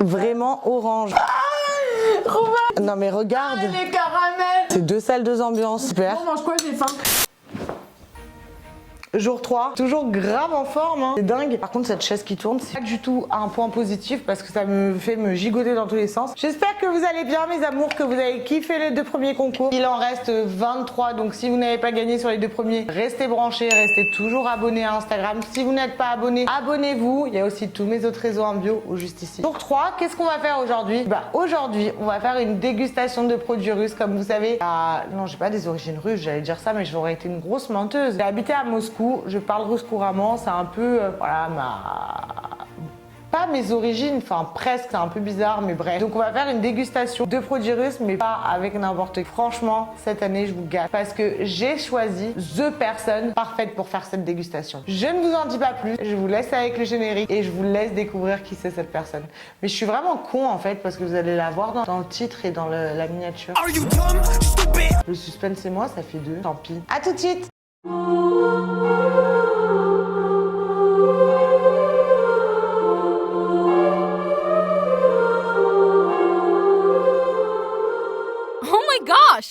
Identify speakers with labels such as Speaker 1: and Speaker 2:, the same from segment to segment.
Speaker 1: vraiment orange. Non mais regarde.
Speaker 2: Les caramels.
Speaker 1: C'est 2 salles, 2 ambiances. Super.
Speaker 2: On mange quoi, j'ai faim.
Speaker 1: Jour 3, toujours grave en forme, hein. C'est dingue. Par contre, cette chaise qui tourne, c'est pas du tout un point positif parce que ça me fait me gigoter dans tous les sens. J'espère que vous allez bien, mes amours, que vous avez kiffé les 2 premiers concours. Il en reste 23, donc si vous n'avez pas gagné sur les 2 premiers, restez branchés, restez toujours abonnés à Instagram. Si vous n'êtes pas abonné, abonnez-vous. Il y a aussi tous mes autres réseaux en bio ou juste ici. Jour 3, qu'est-ce qu'on va faire aujourd'hui? Aujourd'hui, on va faire une dégustation de produits russes. Comme vous savez, non, j'ai pas des origines russes, j'allais dire ça, mais j'aurais été une grosse menteuse. J'ai habité à Moscou. Je parle russe couramment, c'est un peu, voilà, pas mes origines, enfin presque, c'est un peu bizarre, mais bref. Donc on va faire une dégustation de produits russes, mais pas avec n'importe qui. Franchement, cette année, je vous gâte parce que j'ai choisi the personne parfaite pour faire cette dégustation. Je ne vous en dis pas plus, je vous laisse avec le générique et je vous laisse découvrir qui c'est cette personne. Mais je suis vraiment con en fait parce que vous allez la voir dans le titre et dans la miniature. Le suspense c'est moi, ça fait 2, tant pis. À tout de suite.
Speaker 3: Oh my gosh!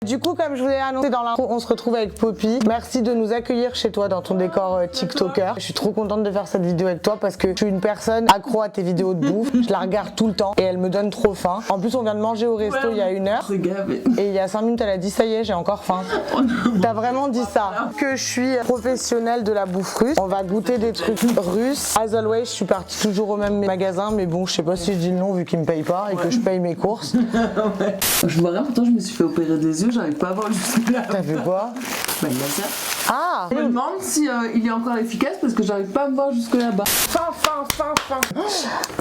Speaker 1: Du coup, comme je vous l'ai annoncé dans l'intro, on se retrouve avec Poppy. Merci de nous accueillir chez toi dans ton décor TikToker. Je suis trop contente de faire cette vidéo avec toi parce que je suis une personne accro à tes vidéos de bouffe. Je la regarde tout le temps et elle me donne trop faim. En plus, on vient de manger au resto il y a 1 heure. Et il y a 5 minutes, elle a dit ça y est, j'ai encore faim. T'as vraiment dit ça. Que je suis professionnelle de la bouffe russe. On va goûter des trucs russes. As always, je suis partie toujours au même magasin, mais bon, je sais pas si je dis le nom vu qu'il me paye pas et que je paye mes courses.
Speaker 2: Je me rappelle, pourtant, je me suis fait opérer des yeux. J'arrive pas à voir jusque-là.
Speaker 1: T'as fait quoi?
Speaker 2: Bah, il y a ça.
Speaker 1: Ah!
Speaker 2: Je me demande si il est encore efficace parce que j'arrive pas à me voir jusque là-bas. Fin.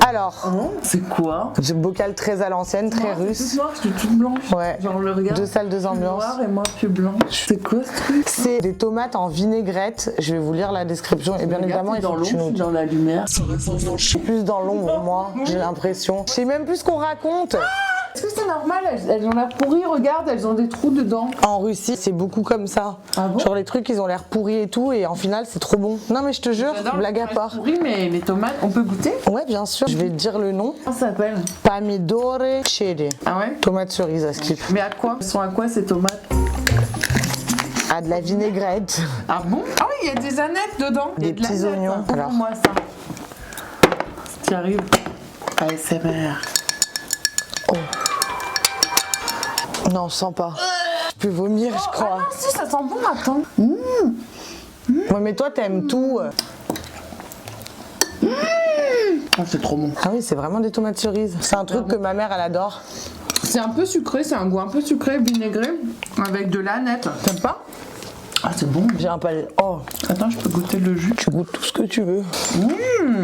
Speaker 1: Alors,
Speaker 2: C'est quoi?
Speaker 1: j'ai bocal très à l'ancienne, très russe.
Speaker 2: C'est noir, c'est toute blanche.
Speaker 1: Ouais.
Speaker 2: Genre le regard.
Speaker 1: 2 salles, 2 ambiances.
Speaker 2: Noir et moi plus blanc. C'est quoi ce truc?
Speaker 1: C'est des tomates en vinaigrette. Je vais vous lire la description et bien évidemment, il faut
Speaker 2: dans
Speaker 1: que tu
Speaker 2: l'ombre,
Speaker 1: nous...
Speaker 2: dans la lumière.
Speaker 1: Je suis plus dans l'ombre, moi, j'ai l'impression. Je sais même plus ce qu'on raconte.
Speaker 2: Est-ce que c'est normal? Elles ont l'air pourries, regarde, elles ont des trous dedans.
Speaker 1: En Russie, c'est beaucoup comme ça.
Speaker 2: Ah bon?
Speaker 1: Genre les trucs, ils ont l'air pourris et tout, et en final, c'est trop bon. Non mais je te jure,
Speaker 2: J'adore
Speaker 1: blague à
Speaker 2: les
Speaker 1: part.
Speaker 2: pourries, mais les tomates, on peut goûter?
Speaker 1: Ouais, bien sûr. Je vais te dire le nom.
Speaker 2: Comment ça s'appelle?
Speaker 1: Pomidore cherry.
Speaker 2: Ah ouais?
Speaker 1: Tomate cerise à skip.
Speaker 2: Mais à quoi? Elles sont à quoi ces tomates?
Speaker 1: Ah, de la vinaigrette.
Speaker 2: Ah bon? Ah oui, il y a des anettes dedans.
Speaker 1: Des
Speaker 2: Et de la
Speaker 1: petits
Speaker 2: nette,
Speaker 1: oignons.
Speaker 2: hein.
Speaker 1: Alors.
Speaker 2: Moi ça. Ce qui arrive. ASMR.
Speaker 1: Non, je sens pas. Je peux vomir, je crois.
Speaker 2: Ah non, si, ça sent bon, attends.
Speaker 1: Ouais, mais toi, t'aimes tout.
Speaker 2: Oh, c'est trop bon.
Speaker 1: Ah oui, c'est vraiment des tomates cerises. C'est un truc que ma mère, elle adore.
Speaker 2: C'est un peu sucré, c'est un goût un peu sucré, vinaigré, avec de l'aneth. T'aimes pas? Ah, c'est bon.
Speaker 1: J'ai un palais. Oh,
Speaker 2: Attends, je peux goûter le jus.
Speaker 1: tu goûtes tout ce que tu veux.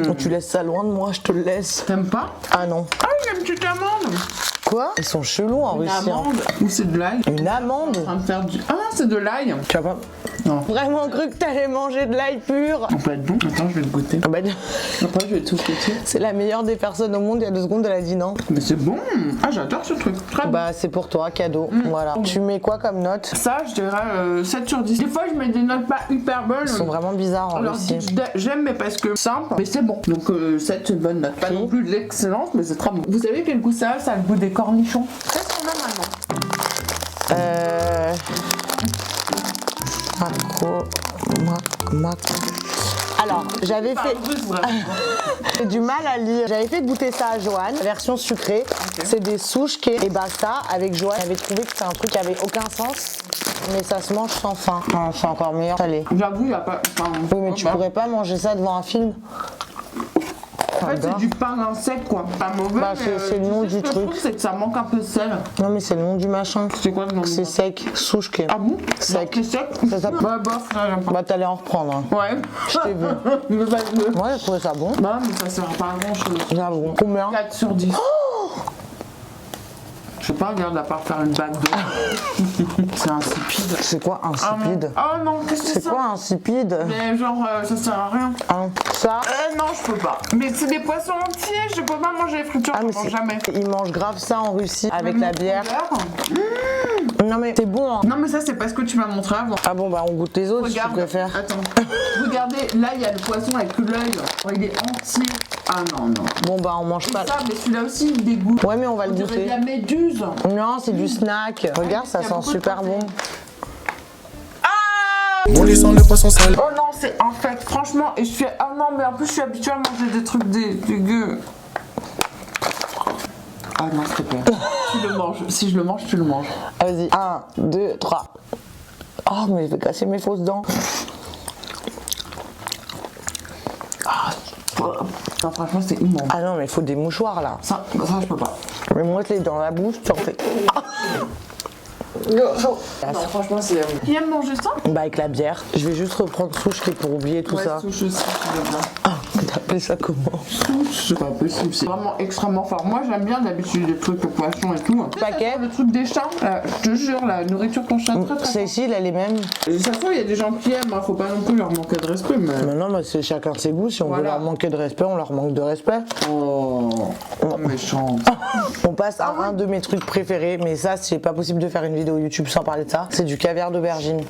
Speaker 1: Oh, tu laisses ça loin de moi, je te le laisse.
Speaker 2: T'aimes pas?
Speaker 1: Ah non.
Speaker 2: Ah, il y a une petite amande.
Speaker 1: Quoi? Ils sont chelous en
Speaker 2: Une
Speaker 1: Russie. Hein.
Speaker 2: amande. Ou c'est de l'ail.
Speaker 1: Une amande?
Speaker 2: En train de faire du... Ah non, c'est de l'ail.
Speaker 1: Tu vas pas
Speaker 2: Non.
Speaker 1: vraiment cru que t'allais manger de l'ail pur?
Speaker 2: On peut être bon. Attends, je vais le goûter.
Speaker 1: Ah bah,
Speaker 2: Après, je vais tout goûter.
Speaker 1: c'est la meilleure des personnes au monde. Il y a 2 secondes, elle a dit non.
Speaker 2: Mais c'est bon. Ah, j'adore ce truc. Très bon.
Speaker 1: Bah, c'est pour toi, cadeau. Voilà. Tu mets quoi comme note?
Speaker 2: Ça, je dirais 7 sur 10. Des fois, je mets des notes pas hyper bonnes.
Speaker 1: Ils sont vraiment bizarres en
Speaker 2: Alors,
Speaker 1: Russie.
Speaker 2: j'aime, mais parce que simple, mais c'est bon. Donc 7, c'est une bonne note. Pas non plus de l'excellence, mais c'est très bon. Vous savez quel goût ça a? Ça a le goût des cornichons. Qu'est-ce qu'on a maintenant?
Speaker 1: Alors, j'avais fait...
Speaker 2: Vraiment.
Speaker 1: J'ai du mal à lire. J'avais fait goûter ça à Joanne, version sucrée. C'est des souches et bah ça, avec Joanne, j'avais trouvé que c'était un truc qui avait aucun sens. Mais ça se mange sans faim. Ah, c'est encore meilleur salé.
Speaker 2: J'avoue, il n'y a pas. Enfin,
Speaker 1: Oui, mais tu pourrais pas manger ça devant un film.
Speaker 2: En fait, c'est du pain sec, quoi. Pas mauvais.
Speaker 1: Bah,
Speaker 2: mais,
Speaker 1: c'est le nom du
Speaker 2: Ce que je
Speaker 1: truc.
Speaker 2: trouve, c'est que ça manque un peu de sel.
Speaker 1: Non, mais c'est le nom du machin.
Speaker 2: C'est quoi le nom?
Speaker 1: C'est sec, souchke.
Speaker 2: Ah bon?
Speaker 1: Sec.
Speaker 2: C'est sec?
Speaker 1: Ça s'appelle-
Speaker 2: Bah, bof, ça, j'aime pas.
Speaker 1: Bah, t'allais en reprendre. Hein.
Speaker 2: Ouais.
Speaker 1: Je t'ai vu.
Speaker 2: Mais vas-y.
Speaker 1: Moi, j'ai trouvé ça bon.
Speaker 2: Bah, mais ça sert pas à grand chose.
Speaker 1: J'avoue. Combien?
Speaker 2: 4 sur 10. Je sais pas, regarde, à part faire une bague d'eau. C'est insipide.
Speaker 1: C'est quoi insipide?
Speaker 2: Oh non, qu'est-ce que c'est
Speaker 1: C'est
Speaker 2: ça?
Speaker 1: quoi insipide?
Speaker 2: Mais genre, ça sert à rien.
Speaker 1: Hein, ça?
Speaker 2: Non, je peux pas. Mais c'est des poissons entiers, je peux pas manger les fritures,
Speaker 1: Ah, mais
Speaker 2: je mange jamais.
Speaker 1: Ils mangent grave ça en Russie avec
Speaker 2: Même
Speaker 1: la
Speaker 2: le
Speaker 1: bière.
Speaker 2: couleur.
Speaker 1: Non mais c'est bon hein.
Speaker 2: Non, mais ça, c'est parce que tu m'as montré avant.
Speaker 1: Ah bon bah on goûte les autres si tu
Speaker 2: Regarde,
Speaker 1: préfères.
Speaker 2: attends. Regardez, là, il y a le poisson avec l'œil. Il est entier. Ah non, non.
Speaker 1: Bon bah on mange
Speaker 2: Et
Speaker 1: pas.
Speaker 2: ça, mais celui-là aussi, il dégoûte.
Speaker 1: Ouais mais on va le
Speaker 2: On dirait
Speaker 1: goûter.
Speaker 2: de la méduse.
Speaker 1: Non c'est du snack. Regarde ça
Speaker 2: il y a
Speaker 1: sent
Speaker 2: beaucoup de
Speaker 1: super bon.
Speaker 2: protéines.
Speaker 4: On descend le poisson sale.
Speaker 2: Oh non, c'est en fait, franchement, et je suis. Ah non, mais en plus, je suis habituée à manger des trucs dégueux. Ah non, s'il te plaît. Tu le manges. Si je le mange, tu le manges.
Speaker 1: Vas-y. 1, 2, 3. Oh mais je vais casser mes fausses dents.
Speaker 2: Non, franchement, c'est immonde.
Speaker 1: Ah non mais il faut des mouchoirs là.
Speaker 2: Ça, je peux pas.
Speaker 1: Mais moi je l'ai dans la bouche, tu en fais.
Speaker 2: Non, franchement, c'est. Qui aime manger ça?
Speaker 1: Bah avec la bière. Je vais juste reprendre souche pour oublier tout ça.
Speaker 2: Souche aussi, je veux bien.
Speaker 1: Ah, t'as appelé ça comment?
Speaker 2: C'est pas possible, c'est vraiment extrêmement fort. Moi, j'aime bien d'habitude les trucs au poisson et tout.
Speaker 1: Paquet.
Speaker 2: Le truc des chats, je te jure, la nourriture ton chat, très très fort.
Speaker 1: Celle-ci, elle est les mêmes.
Speaker 2: Et ça se trouve, il y a des gens qui aiment, hein, faut pas non plus leur manquer de respect, mais.
Speaker 1: Maintenant, bah, c'est chacun ses goûts. Si on veut
Speaker 2: Voilà.
Speaker 1: leur manquer de respect, on leur manque de respect.
Speaker 2: Oh, méchante.
Speaker 1: On passe à un de mes trucs préférés, mais ça, c'est pas possible de faire une vidéo YouTube sans parler de ça. C'est du caviar d'aubergine.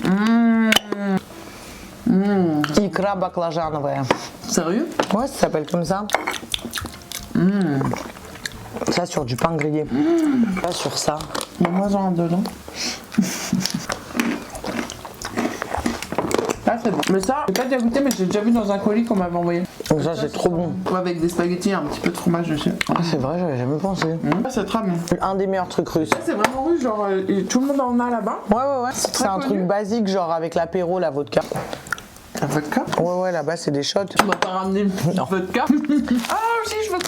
Speaker 1: Икра баклажановая.
Speaker 2: Sérieux?
Speaker 1: Ouais, ça s'appelle comme ça. Ça sur du pain grillé. Pas sur ça.
Speaker 2: Moi, j'en ai dedans. Ah, c'est bon. Mais ça, j'ai pas déjà goûté, mais j'ai déjà vu dans un colis qu'on m'avait envoyé.
Speaker 1: Donc ça, c'est trop bon.
Speaker 2: Ouais, avec des spaghettis et un petit peu de fromage dessus.
Speaker 1: Ah, c'est vrai, j'avais jamais pensé.
Speaker 2: Ah, c'est très bien.
Speaker 1: Un des meilleurs trucs russes.
Speaker 2: C'est vraiment russe, genre, tout le monde en a là-bas.
Speaker 1: Ouais. C'est un
Speaker 2: connu.
Speaker 1: truc basique, genre avec l'apéro, la vodka.
Speaker 2: La vodka?
Speaker 1: Ouais, là-bas, c'est des shots.
Speaker 2: Tu m'as pas ramené une
Speaker 1: Non.
Speaker 2: vodka? Ah, aussi, je veux.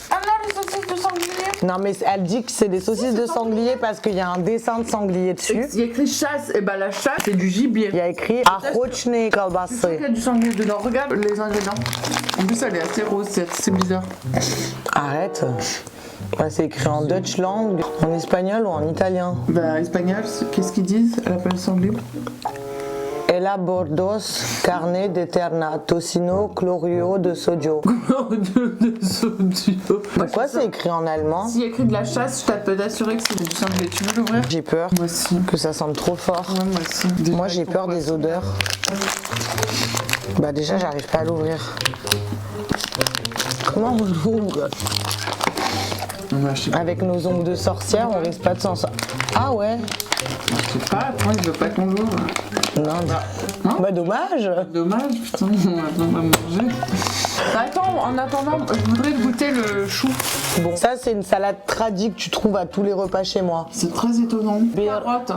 Speaker 2: Ah non, les saucisses de sanglier.
Speaker 1: Non, mais elle dit que c'est des saucisses de sanglier parce qu'il y a un dessin de sanglier dessus.
Speaker 2: Il y a écrit chasse, et bah la chasse, c'est du gibier.
Speaker 1: Il y a écrit Охотничьи
Speaker 2: Il y
Speaker 1: колбасы.
Speaker 2: a du sanglier dedans. Regarde les ingrédients. En plus, elle est assez rose, c'est bizarre.
Speaker 1: Arrête. Ouais, c'est écrit en Dutch langue, en espagnol ou en italien.
Speaker 2: Bah, espagnol, qu'est-ce qu'ils disent? Elle appelle sanglier.
Speaker 1: Elabordos carne de terna tocino chlorio de sodio.
Speaker 2: de sodio.
Speaker 1: Pourquoi c'est écrit en allemand?
Speaker 2: S'il y a écrit de la chasse, je peux t'assurer que c'est du sanglier. Tu veux l'ouvrir?
Speaker 1: J'ai peur
Speaker 2: Moi aussi.
Speaker 1: que ça sente trop fort.
Speaker 2: Ouais, moi aussi.
Speaker 1: Moi j'ai peur des odeurs. Bah déjà j'arrive pas à l'ouvrir. Comment on l'ouvre?
Speaker 2: Bah, je sais pas.
Speaker 1: Avec nos ongles de sorcière, on risque pas de s'en sortir. Ah ouais?
Speaker 2: Je sais pas, toi, il veut pas qu'on l'ouvre.
Speaker 1: Non. Bah dommage.
Speaker 2: Dommage, putain, on va pas manger. Attends, en attendant, je voudrais goûter le chou.
Speaker 1: Bon, ça c'est une salade tradie que tu trouves à tous les repas chez moi.
Speaker 2: C'est très étonnant. Carotte.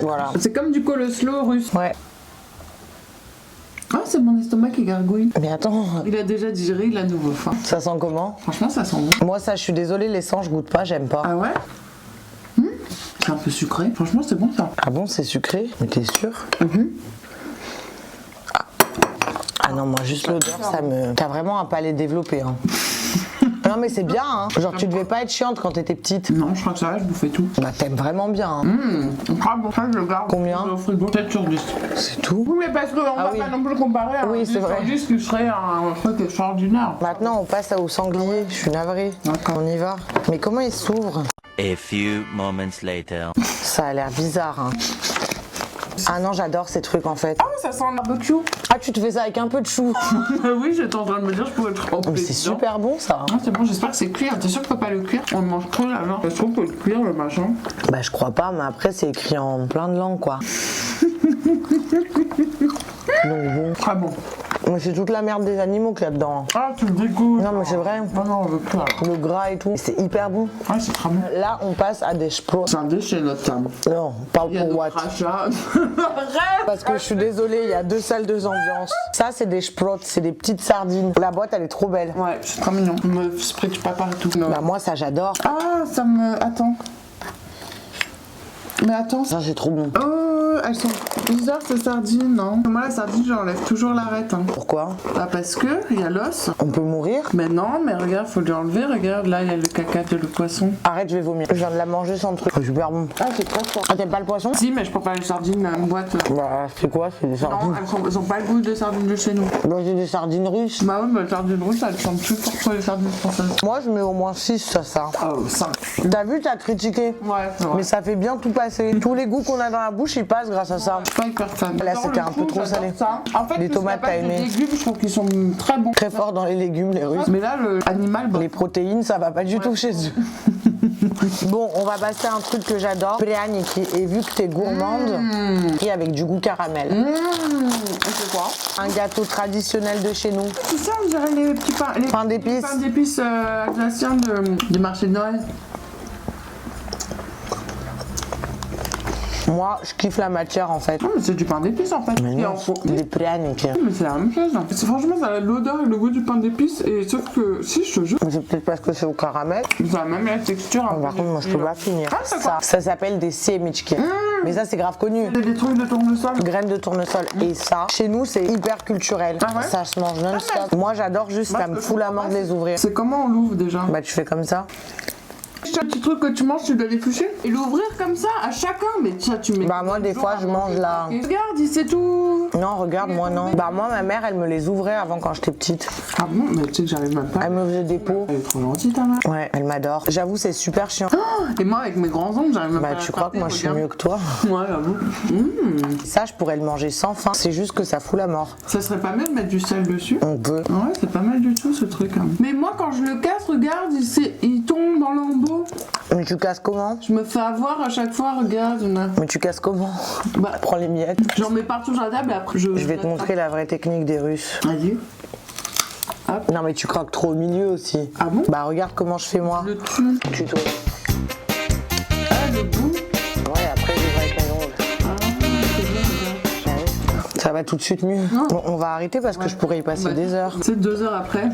Speaker 1: Voilà.
Speaker 2: C'est comme du coleslaw russe.
Speaker 1: Ouais.
Speaker 2: Ah, c'est mon estomac qui gargouille.
Speaker 1: Mais attends,
Speaker 2: Il a déjà digéré, il a nouveau faim.
Speaker 1: ça sent comment?
Speaker 2: Franchement, ça sent bon.
Speaker 1: Moi ça, je suis désolée, les sangs je goûte pas, j'aime pas.
Speaker 2: Ah ouais? C'est un peu sucré. Franchement, c'est bon ça.
Speaker 1: Ah bon, c'est sucré? Mais t'es sûr? Ah non, moi juste l'odeur, ça me... T'as vraiment un palais développé, hein. Non mais c'est bien, hein. Genre tu devais pas être chiante quand t'étais petite.
Speaker 2: Non, je crois que ça va, je bouffais tout.
Speaker 1: Bah t'aimes vraiment bien, hein.
Speaker 2: Ah bon, ça je le garde.
Speaker 1: Combien?
Speaker 2: Au frigo, 7 sur 10.
Speaker 1: C'est tout.
Speaker 2: Oui, mais parce qu'on va
Speaker 1: oui.
Speaker 2: pas non plus comparer à
Speaker 1: Oui,
Speaker 2: un 10
Speaker 1: c'est vrai.
Speaker 2: sur 10 qui serait un truc extraordinaire.
Speaker 1: Maintenant on passe au sanglier, je suis navrée.
Speaker 2: D'accord.
Speaker 1: On y va. Mais comment il s'ouvre?
Speaker 5: A few moments later.
Speaker 1: Ça a l'air bizarre, hein. Ah non, j'adore ces trucs en fait.
Speaker 2: Ah, ça sent le barbecue.
Speaker 1: Ah, tu te fais ça avec un peu de chou.
Speaker 2: Oui, j'étais en train de me dire, je pourrais le tremper.
Speaker 1: Mais c'est
Speaker 2: dedans.
Speaker 1: super bon ça.
Speaker 2: Ah, c'est bon, j'espère que c'est cuire. T'es sûr que tu peux pas le cuire? On le mange cru là, genre. Je trouve qu'on peut le cuire le machin.
Speaker 1: Bah je crois pas, mais après c'est écrit en plein de langues quoi. Donc bon.
Speaker 2: Ah bon.
Speaker 1: Mais c'est toute la merde des animaux qu'il y a dedans.
Speaker 2: Ah, tu me dégoûtes.
Speaker 1: Non mais c'est vrai.
Speaker 2: Ah non, on veut plus alors.
Speaker 1: Le gras et tout. C'est hyper bon.
Speaker 2: Ah, c'est très bon.
Speaker 1: Là on passe à des spros.
Speaker 2: C'est un déchet notre table.
Speaker 1: Non, parle
Speaker 2: Il y a
Speaker 1: pour
Speaker 2: nos
Speaker 1: what?
Speaker 2: crachats. Arrête.
Speaker 1: Parce que je suis désolée, il y a 2 salles, 2 ambiances. Ça c'est des sprots, c'est des petites sardines. La boîte elle est trop belle.
Speaker 2: Ouais, c'est très mignon. Me spritch pas partout. Non.
Speaker 1: Bah moi ça j'adore.
Speaker 2: Ah, ça me. Attends. Mais attends.
Speaker 1: Ça, c'est trop bon.
Speaker 2: Oh, elles sont bizarres ces sardines, non? Moi, la sardine, j'enlève toujours l'arête. Hein.
Speaker 1: Pourquoi?
Speaker 2: Bah, parce que il y a l'os.
Speaker 1: On peut mourir?
Speaker 2: Mais non, mais regarde, faut lui enlever. Regarde, là, il y a le caca de le poisson.
Speaker 1: Arrête, je vais vomir. Je viens de la manger sans truc. C'est super bon.
Speaker 2: Ah, c'est très fort.
Speaker 1: Ah, t'aimes pas le poisson?
Speaker 2: Si, mais je prends pas les sardines en boîte.
Speaker 1: Bah, c'est quoi? C'est des
Speaker 2: Non,
Speaker 1: sardines.
Speaker 2: elles ont pas le goût des sardines de chez nous.
Speaker 1: Bah, c'est des sardines russes.
Speaker 2: Bah oui, mais les sardines russes, elles sont plus fortes que les sardines françaises.
Speaker 1: Moi, je mets au moins 6 ça.
Speaker 2: Oh, 5.
Speaker 1: T'as vu, t'as critiqué.
Speaker 2: Ouais, c'est vrai.
Speaker 1: Mais ça fait bien tout passer. Tous les goûts qu'on a dans la bouche, ils passent grâce à ça.
Speaker 2: Je suis pas hyper fan.
Speaker 1: Là,
Speaker 2: Dans
Speaker 1: c'était
Speaker 2: le
Speaker 1: un peu
Speaker 2: coup,
Speaker 1: trop
Speaker 2: j'adore
Speaker 1: salé.
Speaker 2: ça. En fait,
Speaker 1: Les
Speaker 2: tout ce
Speaker 1: tomates,
Speaker 2: qui est à
Speaker 1: t'as
Speaker 2: base de
Speaker 1: aimé.
Speaker 2: légumes, je trouve qu'ils sont très bons.
Speaker 1: Très fort dans les légumes, les Russes.
Speaker 2: Mais là, l'animal, bon.
Speaker 1: Les protéines, ça va pas du tout chez eux. Bon, on va passer à un truc que j'adore, prяники. Et vu que t'es gourmande, et avec du goût caramel.
Speaker 2: C'est quoi?
Speaker 1: Un gâteau traditionnel de chez nous.
Speaker 2: C'est ça, on dirait les petits pains. Les
Speaker 1: Pain d'épices.
Speaker 2: pains d'épices alsaciens du marché de Noël.
Speaker 1: Moi, je kiffe la matière en fait.
Speaker 2: Non, mais c'est du pain d'épices en fait.
Speaker 1: Mais
Speaker 2: Et
Speaker 1: non,
Speaker 2: en fond-
Speaker 1: des prяники.
Speaker 2: Mais c'est la même chose. Franchement, ça a l'odeur et le goût du pain d'épices. Et sauf que, si, je te jure,
Speaker 1: C'est peut-être parce que c'est au caramel.
Speaker 2: ça a même la texture. un peu
Speaker 1: Par contre, moi, je peux pas finir.
Speaker 2: Ah, c'est quoi?
Speaker 1: Ça s'appelle des semichki. Mais ça, c'est grave connu.
Speaker 2: C'est des trucs de tournesol.
Speaker 1: Graines de tournesol. Et ça, chez nous, c'est hyper culturel.
Speaker 2: Ah ouais?
Speaker 1: Ça se mange non-stop. Moi, j'adore juste,
Speaker 2: Moi,
Speaker 1: ça
Speaker 2: ce
Speaker 1: me
Speaker 2: que
Speaker 1: fout
Speaker 2: je
Speaker 1: la
Speaker 2: comprends
Speaker 1: mort de
Speaker 2: pas,
Speaker 1: les ouvrir.
Speaker 2: C'est comment on l'ouvre déjà?
Speaker 1: Bah, tu fais comme ça.
Speaker 2: C'est un petit truc que tu manges, tu dois l'éplucher et l'ouvrir comme ça à chacun. Mais ça, tu mets.
Speaker 1: Bah, moi, des fois, je mange là.
Speaker 2: Regarde, c'est tout.
Speaker 1: Non, regarde, moi, non. Bah, moi, ma mère, elle me les ouvrait avant quand j'étais petite.
Speaker 2: Ah bon? Mais tu sais que j'arrive même pas.
Speaker 1: Elle me faisait des pots.
Speaker 2: Elle est trop gentille, ta mère.
Speaker 1: Ouais, elle m'adore. J'avoue, c'est super chiant.
Speaker 2: Et moi, avec mes grands ongles, j'arrive même pas
Speaker 1: Bah,
Speaker 2: à
Speaker 1: tu crois que moi, je suis mieux que toi?
Speaker 2: Ouais, j'avoue.
Speaker 1: Ça, je pourrais le manger sans faim. C'est juste que ça fout la mort.
Speaker 2: Ça serait pas mal de mettre du sel dessus.
Speaker 1: On peut.
Speaker 2: Ouais, c'est pas mal du tout ce truc. Hein. Mais moi, quand je le casse, regarde, il tombe dans l'embout.
Speaker 1: Mais tu casses comment?
Speaker 2: Je me fais avoir à chaque fois, regarde.
Speaker 1: Mais tu casses comment?
Speaker 2: Bah,
Speaker 1: Prends les miettes.
Speaker 2: j'en mets partout sur la table et après
Speaker 1: Je vais te montrer la vraie technique des Russes.
Speaker 2: Vas-y.
Speaker 1: Non, mais tu croques trop au milieu aussi.
Speaker 2: Ah bon?
Speaker 1: Bah, regarde comment je fais moi.
Speaker 2: Le tue.
Speaker 1: Tuto.
Speaker 2: Ah, le bout.
Speaker 1: Ouais, après, je vais avec mes ongles.
Speaker 2: Ah, c'est bien, regarde.
Speaker 1: Ça va tout de suite mieux. Bon, on va arrêter parce que je pourrais y passer des heures.
Speaker 2: C'est 2 heures après,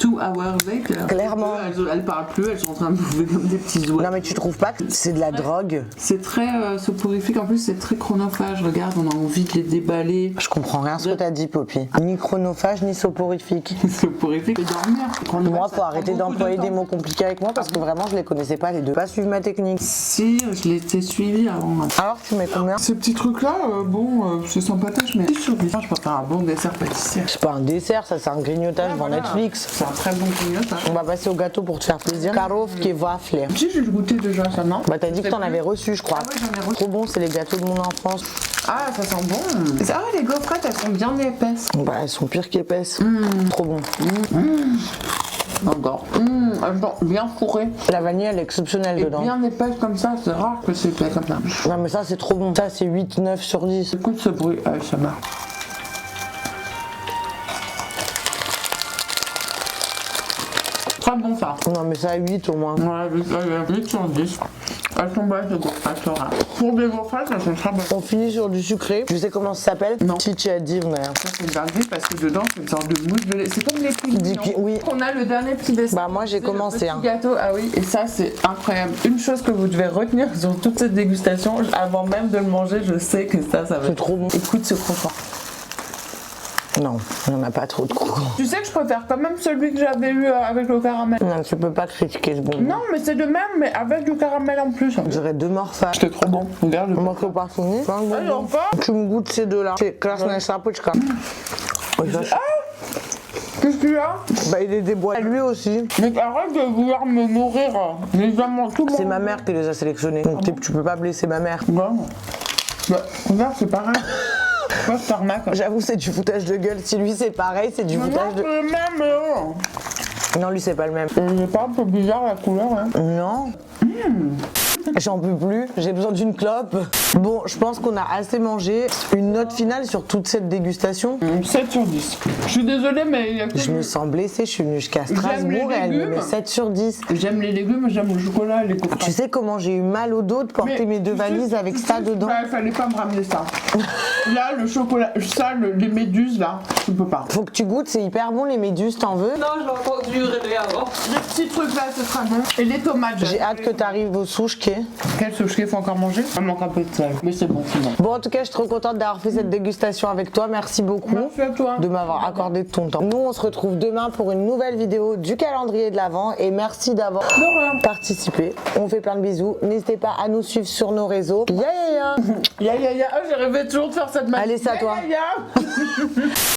Speaker 2: 2 hours later.
Speaker 1: Clairement.
Speaker 2: Elles parlent plus, elles sont en train de bouffer comme des petits oiseaux.
Speaker 1: Non, mais tu trouves pas que c'est de la drogue?
Speaker 2: C'est très soporifique, en plus c'est très chronophage. Regarde, on a envie de les déballer.
Speaker 1: Je comprends rien ce que t'as dit, Poppy. Ni chronophage, ni soporifique.
Speaker 2: Soporifique et dormir.
Speaker 1: Moi, faut arrêter d'employer des mots compliqués avec moi parce que vraiment, je les connaissais pas les deux. Pas suivre ma technique.
Speaker 2: Si, je l'étais suivi avant.
Speaker 1: Alors, tu mets combien?
Speaker 2: Ces petits trucs-là, c'est sympathique, mais 10 sur 10. Je peux faire un bon dessert pâtissier.
Speaker 1: C'est pas un dessert, ça, c'est un grignotage devant
Speaker 2: Voilà.
Speaker 1: Netflix.
Speaker 2: C'est un très bon grignotage.
Speaker 1: On va passer au gâteau pour te faire plaisir. Karovki wafle.
Speaker 2: Si, j'ai goûté déjà ça, non?
Speaker 1: Bah, t'as dit que t'en avais reçu, je crois.
Speaker 2: Ah ouais, j'en ai reçu.
Speaker 1: Trop bon, c'est les gâteaux de mon enfance.
Speaker 2: Ah, ça sent bon. Ah, les gaufrettes, elles sont bien épaisses.
Speaker 1: Bah, elles sont pires qu'épaisses. Trop bon.
Speaker 2: Encore. Elles sont bien fourrées.
Speaker 1: La vanille, elle est exceptionnelle
Speaker 2: Et
Speaker 1: dedans.
Speaker 2: bien épaisse comme ça, c'est rare que c'est épais comme ça.
Speaker 1: Non, mais ça, c'est trop bon. Ça, c'est 8, 9 sur 10.
Speaker 2: Écoute ce bruit, ça marche. Très bon ça.
Speaker 1: Non, mais ça, 8 au moins.
Speaker 2: Ouais, 8 sur 10. Elles sont bonnes, les gaufrettes, c'est rare. Pour des gaufrettes, elles sont très bonnes.
Speaker 1: On finit sur du sucré. Tu sais comment ça s'appelle?
Speaker 2: Non.
Speaker 1: Tchitchadivne.
Speaker 2: Ça, c'est une dinguerie parce que dedans, c'est une sorte de mousse de lait. C'est comme les
Speaker 1: Dis-
Speaker 2: pignons.
Speaker 1: oui.
Speaker 2: On a le dernier petit dessert.
Speaker 1: Bah, moi, j'ai
Speaker 2: C'est
Speaker 1: commencé,
Speaker 2: le petit
Speaker 1: hein.
Speaker 2: gâteau, ah oui, et ça, c'est incroyable. Une chose que vous devez retenir sur toute cette dégustation, avant même de le manger, je sais que ça va
Speaker 1: C'est
Speaker 2: être
Speaker 1: trop bon.
Speaker 2: Écoute ce croquant.
Speaker 1: Non, il n'y en a pas trop de croquants.
Speaker 2: Tu sais que je préfère quand même celui que j'avais eu avec le caramel.
Speaker 1: Non, tu peux pas critiquer ce bon.
Speaker 2: Non, mais c'est le même, mais avec du caramel en plus.
Speaker 1: On dirait deux morphages.
Speaker 2: C'était trop bon. Regarde le
Speaker 1: Moi, que parfumé.
Speaker 2: Allez, encore.
Speaker 1: Tu me goûtes ces deux-là. C'est Krasnaya Sapochka.
Speaker 2: Qu'est-ce qu'il y a?
Speaker 1: Bah, il est déboîté. Lui aussi.
Speaker 2: Mais arrête de vouloir me nourrir. Évidemment, tout le monde.
Speaker 1: C'est ma mère qui les a sélectionnés. Donc, tu peux pas blesser ma mère.
Speaker 2: Non. Bah, regarde, c'est pareil. Quoi, je t'arnaque.
Speaker 1: J'avoue, c'est du foutage de gueule. Si lui, c'est pareil, c'est du
Speaker 2: Non,
Speaker 1: foutage de...
Speaker 2: c'est le même, mais oh.
Speaker 1: Non, lui, c'est pas le même.
Speaker 2: Il est pas un peu bizarre la couleur, hein.
Speaker 1: Non. J'en peux plus, j'ai besoin d'une clope. Bon, je pense qu'on a assez mangé. Une note finale sur toute cette dégustation.
Speaker 2: 7 sur 10. Je suis désolée, mais il y a que
Speaker 1: Je me sens blessée, je suis venue jusqu'à Strasbourg et elle me met 7 sur 10.
Speaker 2: J'aime les légumes, j'aime le chocolat et les courgettes.
Speaker 1: Tu sais comment j'ai eu mal au dos de porter mes deux valises avec ça dedans?
Speaker 2: Bah, il fallait pas me ramener ça. Là, le chocolat, ça, les méduses, là, tu peux pas.
Speaker 1: Faut que tu goûtes, c'est hyper bon les méduses, t'en veux?
Speaker 3: Non, je l'ai entendu rêver avant.
Speaker 2: Les petits trucs là, c'est très bon. Et les tomates,
Speaker 1: J'ai hâte que t'arrives au souche qui
Speaker 2: Quel sushi faut encore manger? Il manque un peu de sel, mais c'est bon sinon.
Speaker 1: Bon, en tout cas, je suis trop contente d'avoir fait cette dégustation avec toi. Merci beaucoup
Speaker 2: Merci à toi.
Speaker 1: de m'avoir accordé de ton temps. Nous, on se retrouve demain pour une nouvelle vidéo du calendrier de l'Avent. Et merci d'avoir participé. On fait plein de bisous. N'hésitez pas à nous suivre sur nos réseaux. Ya ya ya.
Speaker 2: Ya ya ya, j'ai rêvé toujours de faire cette magie.
Speaker 1: Allez, c'est à toi.
Speaker 2: Ya ya ya.